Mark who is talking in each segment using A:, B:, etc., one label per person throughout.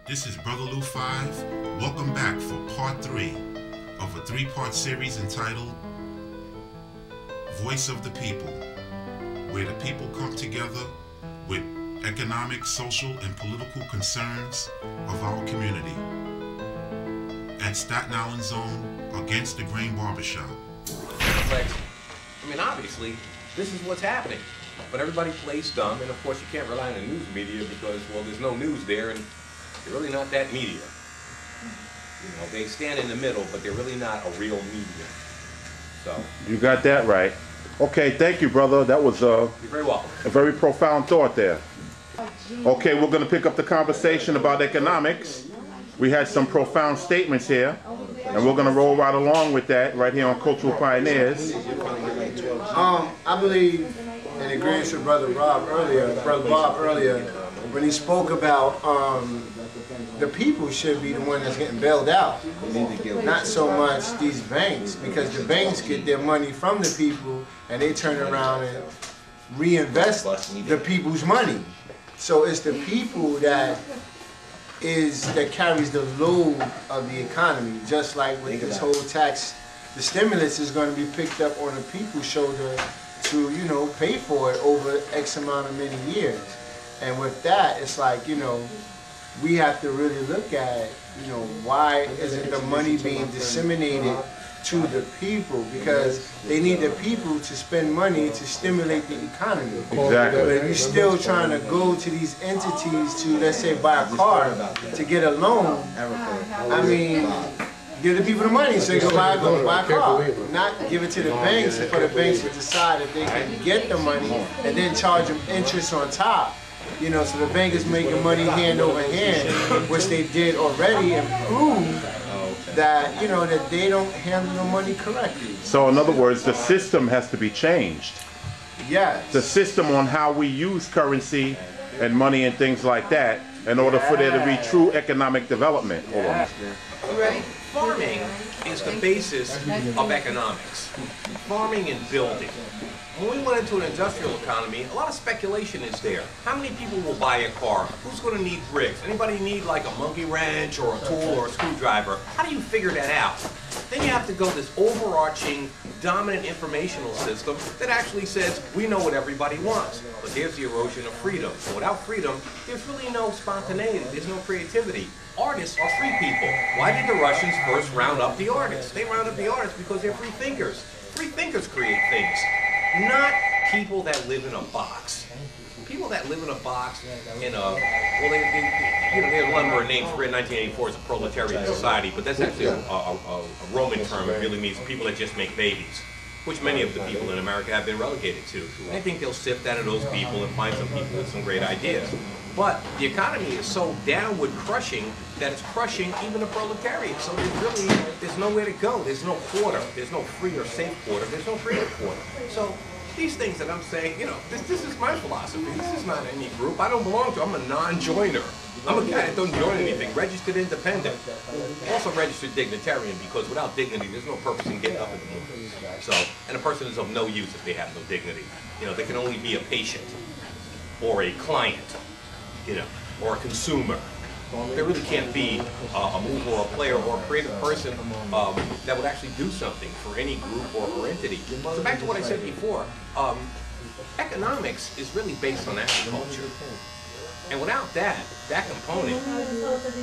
A: This is Brother Lou 5. Welcome back for part 3 of a 3-part series entitled Voice of the People, where the people come together with economic, social, and political concerns of our community. At Staten Island Zone, against the Grain Barbershop.
B: I mean, obviously, this is what's happening. But everybody plays dumb, and of course you can't rely on the news media because, well, there's no news there, and they're really not that media. You know, they stand in the middle, but they're really not a real media. So.
C: You got that right. Okay, thank you, brother. That was
B: You're very welcome.
C: a very profound thought there. Okay, we're going to pick up the conversation about economics. We had some profound statements here, and we're going to roll right along with that right here on Cultural Pioneers.
D: I believe, in agreement with Brother Bob earlier, when he spoke about the people should be the one that's getting bailed out, not so much these banks, because the banks get their money from the people and they turn around and reinvest the people's money. So it's the people that carries the load of the economy, just like with this whole tax. The stimulus is going to be picked up on the people's shoulder to, you know, pay for it over X amount of many years. And with that, it's like, you know, we have to really look at, you know, why isn't the money being disseminated to the people? Because they need the people to spend money to stimulate the economy.
C: Exactly.
D: But if you're still trying to go to these entities to, let's say, buy a car to get a loan, I mean, give the people the money so they can buy a car. Not give it to the banks for the banks to decide if they can get the money and then charge them interest on top. You know, so the bank is making money hand over hand, which they did already, and prove that, you know, that they don't handle the money correctly.
C: So in other words, the system has to be changed.
D: Yes.
C: The system on how we use currency and money and things like that in order for there to be true economic development. Hold on.
B: Right. Farming is the basis of economics. Farming and building. When we went into an industrial economy, a lot of speculation is there. How many people will buy a car? Who's going to need bricks? Anybody need like a monkey wrench or a tool or a screwdriver? How do you figure that out? Then you have to go this overarching, dominant informational system that actually says, we know what everybody wants. But there's the erosion of freedom. So without freedom, there's really no spontaneity. There's no creativity. Artists are free people. Why did the Russians first round up the artists? They round up the artists because they're free thinkers. Free thinkers create things. Not people that live in a box. People that live in a box in a, well, you know, there's one of our names for it in 1984 as a proletarian society, but that's actually a Roman term. It really means people that just make babies, which many of the people in America have been relegated to. I think they'll sift out of those people and find some people with some great ideas. But the economy is so downward crushing that it's crushing even the proletariat. So there's nowhere to go. There's no quarter. There's no free or safe quarter. There's no creative quarter. So these things that I'm saying, you know, this is my philosophy. This is not any group. I don't belong to. I'm a non-joiner. I'm a guy that don't join anything. Registered independent. Also registered dignitarian, because without dignity, there's no purpose in getting up in the morning. So, and a person is of no use if they have no dignity. You know, they can only be a patient or a client, you know, or a consumer. There really can't be a mover or a player or a creative person that would actually do something for any group or entity. So back to what I said before, economics is really based on agriculture. And without that component,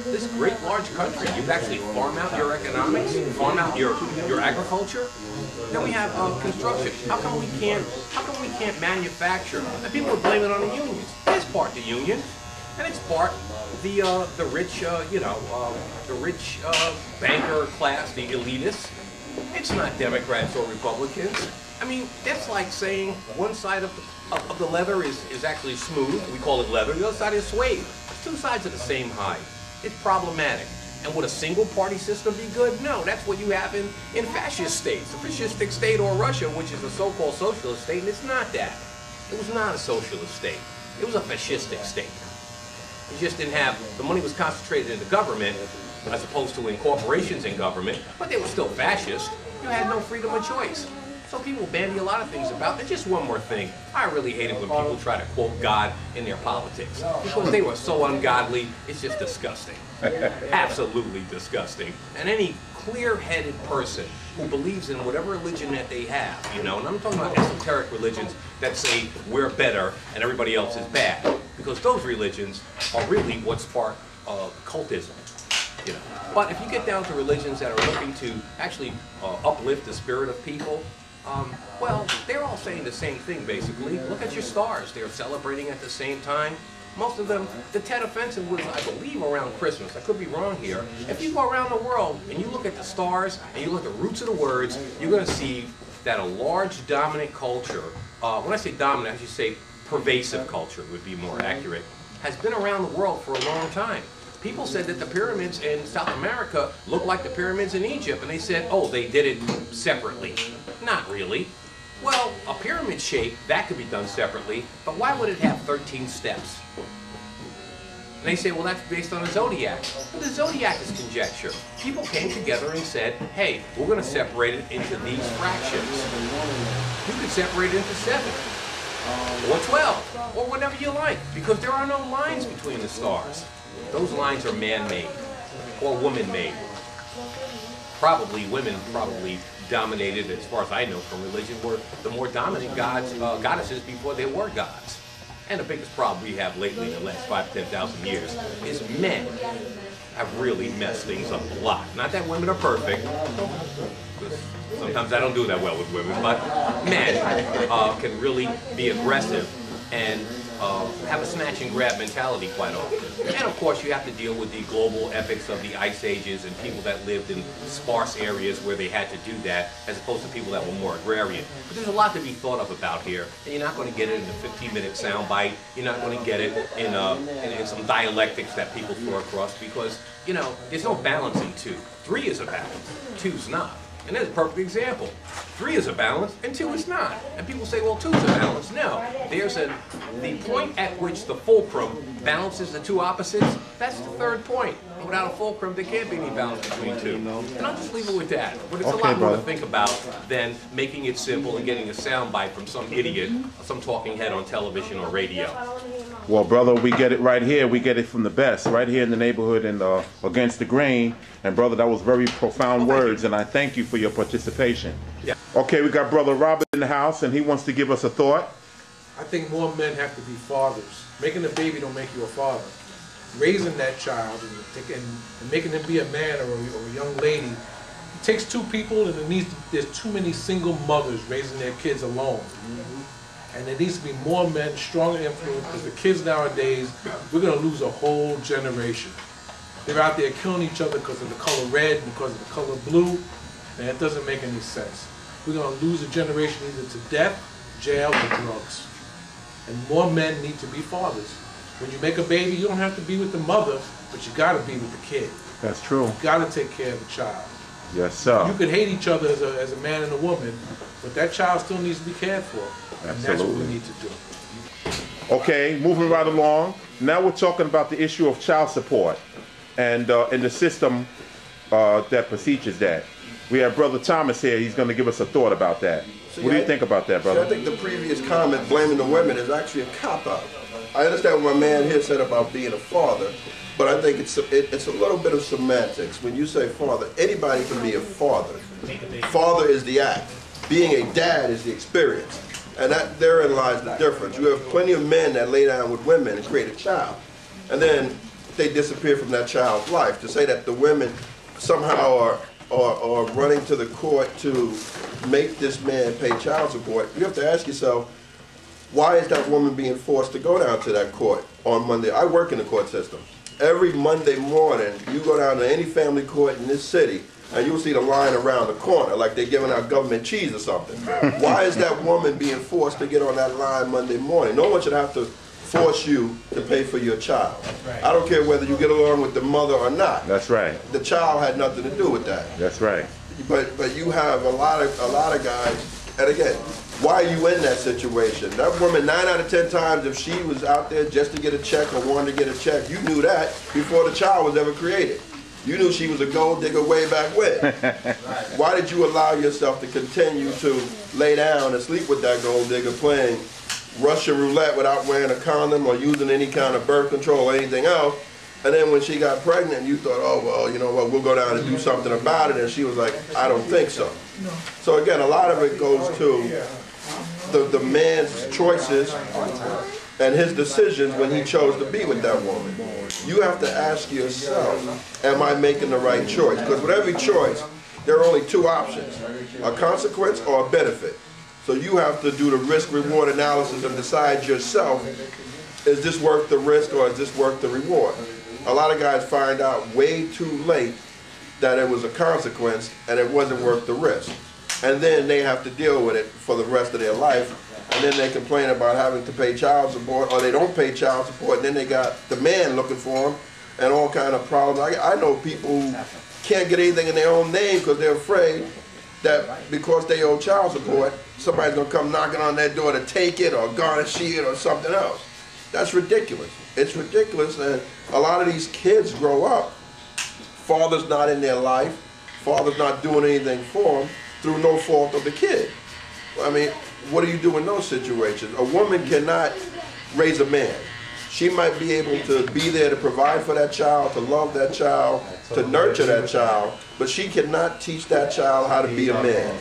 B: this great large country, you actually farm out your economics, farm out your agriculture. Then we have construction. How come we can't manufacture? And people are blaming it on the unions. It's part the union. And it's part the rich, the rich banker class, the elitists. It's not Democrats or Republicans. I mean, that's like saying one side of the leather is actually smooth. We call it leather. The other side is suede. It's two sides of the same hide. It's problematic. And would a single party system be good? No, that's what you have in fascist states. A fascistic state or Russia, which is a so-called socialist state, and it's not that. It was not a socialist state. It was a fascistic state. You just didn't have, the money was concentrated in the government as opposed to in corporations in government, but they were still fascist. You had no freedom of choice. So So people bandy a lot of things about. And just one more thing. I really hate it when people try to quote God in their politics. Because they were so ungodly, it's just disgusting. Absolutely disgusting. And any clear-headed person who believes in whatever religion that they have, you know, and I'm talking about esoteric religions that say we're better and everybody else is bad. Because those religions are really what spark cultism. You know. But if you get down to religions that are looking to actually uplift the spirit of people, well, they're all saying the same thing, basically. Look at your stars. They're celebrating at the same time. Most of them, the Tet Offensive was, I believe, around Christmas. I could be wrong here. If you go around the world and you look at the stars and you look at the roots of the words, you're going to see that a large dominant culture, when I say dominant, I should say pervasive culture would be more accurate, has been around the world for a long time. People said that the pyramids in South America look like the pyramids in Egypt, and they said, oh, they did it separately. Not really. Well, a pyramid shape, that could be done separately, but why would it have 13 steps? And they say, well, that's based on a zodiac. Well, the zodiac is conjecture. People came together and said, hey, we're going to separate it into these fractions. You could separate it into 7, or 12, or whatever you like, because there are no lines between the stars. Those lines are man-made, or woman-made. Probably, women probably dominated, as far as I know from religion, were the more dominant goddesses before they were gods. And the biggest problem we have lately in the last 5,000 to 10,000 years is men have really messed things up a lot. Not that women are perfect, because sometimes I don't do that well with women, but men can really be aggressive and have a snatch and grab mentality quite often. And of course you have to deal with the global epics of the ice ages and people that lived in sparse areas where they had to do that, as opposed to people that were more agrarian. But there's a lot to be thought of about here, and you're not going to get it in a 15-minute soundbite. You're not going to get it in some dialectics that people throw across, because, you know, there's no balance in 2. 3 is a balance, 2's not. And there's a perfect example. 3 is a balance, and 2 is not. And people say, well, 2 is a balance. No. There's the point at which the fulcrum balances the 2 opposites. That's the 3rd point. And without a fulcrum, there can't be any balance between 2. And I'll just leave it with that. But it's a lot more to think about than making it simple and getting a soundbite from some idiot, some talking head on television or radio.
C: Well, brother, we get it right here. We get it from the best, right here in the neighborhood and Against the Grain. And brother, that was very profound words, and I thank you for your participation.
B: Yeah.
C: Okay, we got Brother Robert in the house, and he wants to give us a thought.
E: I think more men have to be fathers. Making a baby don't make you a father. Raising that child and making him be a man or a young lady, it takes 2 people, and there's too many single mothers raising their kids alone. And there needs to be more men, stronger influence, because the kids nowadays, we're going to lose a whole generation. They're out there killing each other because of the color red and because of the color blue, and it doesn't make any sense. We're going to lose a generation either to death, jail, or drugs. And more men need to be fathers. When you make a baby, you don't have to be with the mother, but you got to be with the kid.
C: That's true.
E: You got to take care of the child.
C: Yes, sir.
E: You could hate each other as a man and a woman, but that child still needs to be cared for.
C: Absolutely.
E: And that's what we need to do.
C: Okay, moving right along. Now we're talking about the issue of child support and the system that procedures that. We have Brother Thomas here. He's going to give us a thought about that. What do you think about that, brother?
F: I think the previous comment blaming the women is actually a cop-out. I understand what my man here said about being a father, but I think it's a little bit of semantics. When you say father, anybody can be a father. Father is the act. Being a dad is the experience. And therein lies the difference. You have plenty of men that lay down with women and create a child. And then they disappear from that child's life. To say that the women somehow are running to the court to make this man pay child support, you have to ask yourself, why is that woman being forced to go down to that court on Monday? I work in the court system. Every Monday morning, you go down to any family court in this city, and you'll see the line around the corner, like they're giving out government cheese or something. Why is that woman being forced to get on that line Monday morning? No one should have to force you to pay for your child. I don't care whether you get along with the mother or not.
C: That's right.
F: The child had nothing to do with that.
C: That's right.
F: But you have a lot of guys, and again, why are you in that situation? That woman, 9 out of 10 times, if she was out there just to get a check or wanted to get a check, you knew that before the child was ever created. You knew she was a gold digger way back when. Why did you allow yourself to continue to lay down and sleep with that gold digger playing Russian roulette without wearing a condom or using any kind of birth control or anything else? And then when she got pregnant, you thought, oh, well, you know what, we'll go down and do something about it. And she was like, I don't think so. So again, a lot of it goes to the man's choices and his decisions when he chose to be with that woman. You have to ask yourself, am I making the right choice? Because with every choice, there are only two options, a consequence or a benefit. So you have to do the risk-reward analysis and decide yourself, is this worth the risk or is this worth the reward? A lot of guys find out way too late that it was a consequence and it wasn't worth the risk. And then they have to deal with it for the rest of their life. And then they complain about having to pay child support, or they don't pay child support, and then they got the man looking for them and all kind of problems. I know people who can't get anything in their own name because they're afraid that because they owe child support, somebody's going to come knocking on their door to take it or garnish it or something else. That's ridiculous. It's ridiculous, and a lot of these kids grow up, father's not in their life, father's not doing anything for them through no fault of the kid. I mean, what do you do in those situations? A woman cannot raise a man. She might be able to be there to provide for that child, to love that child, to nurture that child, but she cannot teach that child how to be a man.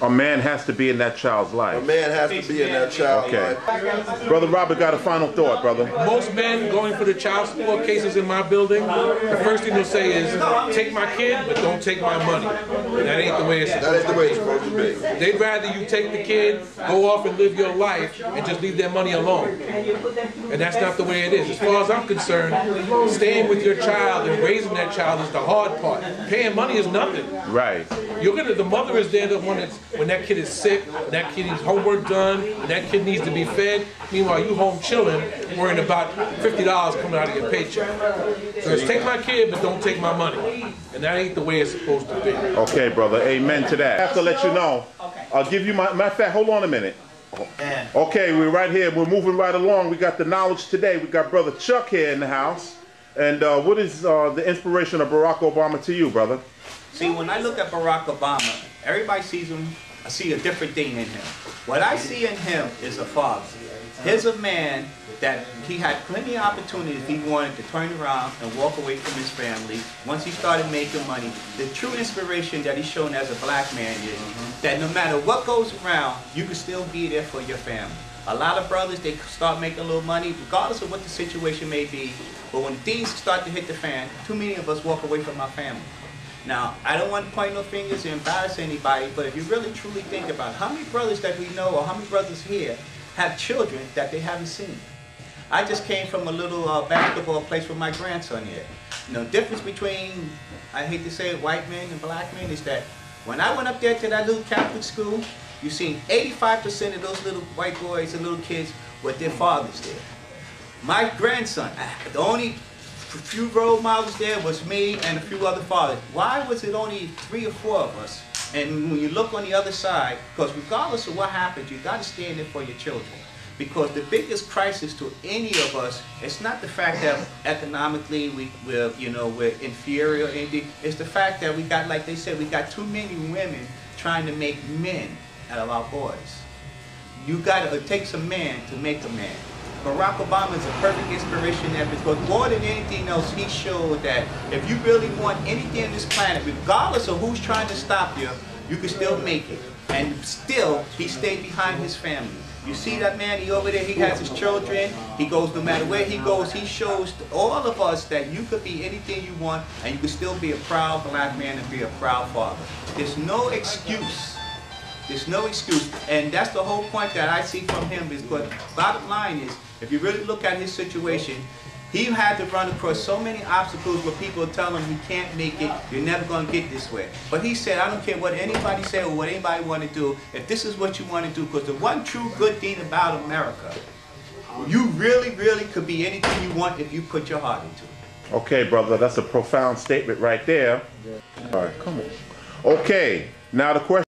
C: A man has to be in that child's life.
F: A man has to be in that child's life.
C: Brother Robert got a final thought, brother.
E: Most men going for the child support cases in my building, the first thing they'll say is, take my kid, but don't take my money. That ain't the way it's supposed to be. They'd rather you take the kid, go off and live your life, and just leave their money alone. And that's not the way it is. As far as I'm concerned, staying with your child and raising that child is the hard part. Paying money is nothing.
C: Right.
E: The mother is there, the one that's, when that kid is sick, that kid needs homework done, that kid needs to be fed. Meanwhile, you home chilling, worrying about $50 coming out of your paycheck. So it's take my kid, but don't take my money. And that ain't the way it's supposed to be.
C: Okay, brother. Amen to that. I have to let you know. I'll give you my, matter of fact, hold on a minute. Okay, we're right here. We're moving right along. We got the knowledge today. We got Brother Chuck here in the house. And what is the inspiration of Barack Obama to you, brother?
G: See, when I look at Barack Obama, everybody sees him, I see a different thing in him. What I see in him is a father. Here's a man that he had plenty of opportunities. He wanted to turn around and walk away from his family. Once he started making money, the true inspiration that he's shown as a black man is that no matter what goes around, you can still be there for your family. A lot of brothers, they start making a little money, regardless of what the situation may be. But when things start to hit the fan, too many of us walk away from our family. Now, I don't want to point no fingers and embarrass anybody, but if you really truly think about it, how many brothers that we know or how many brothers here have children that they haven't seen? I just came from a little basketball place with my grandson here. You know, the difference between, I hate to say it, white men and black men is that when I went up there to that little Catholic school, you seen 85% of those little white boys and little kids with their fathers there. My grandson, the only few role models there was me and a few other fathers. Why was it only 3 or 4 of us? And when you look on the other side, because regardless of what happens, you got to stand there for your children. Because the biggest crisis to any of us, it's not the fact that economically we're inferior or anything. It's the fact that we got, like they said, we got too many women trying to make men out of our boys. You got to take some man to make a man. Barack Obama is a perfect inspiration there because more than anything else, he showed that if you really want anything on this planet, regardless of who's trying to stop you, you can still make it. And still, he stayed behind his family. You see that man, he over there, he has his children, he goes no matter where he goes, he shows all of us that you could be anything you want and you could still be a proud black man and be a proud father. There's no excuse. There's no excuse. And that's the whole point that I see from him is, but bottom line is, if you really look at his situation, he had to run across so many obstacles where people tell him you can't make it, you're never going to get this way. But he said, I don't care what anybody say or what anybody want to do, if this is what you want to do, because the one true good thing about America, you really, really could be anything you want if you put your heart into it.
C: Okay, brother, that's a profound statement right there. All right, come on. Okay, now the question.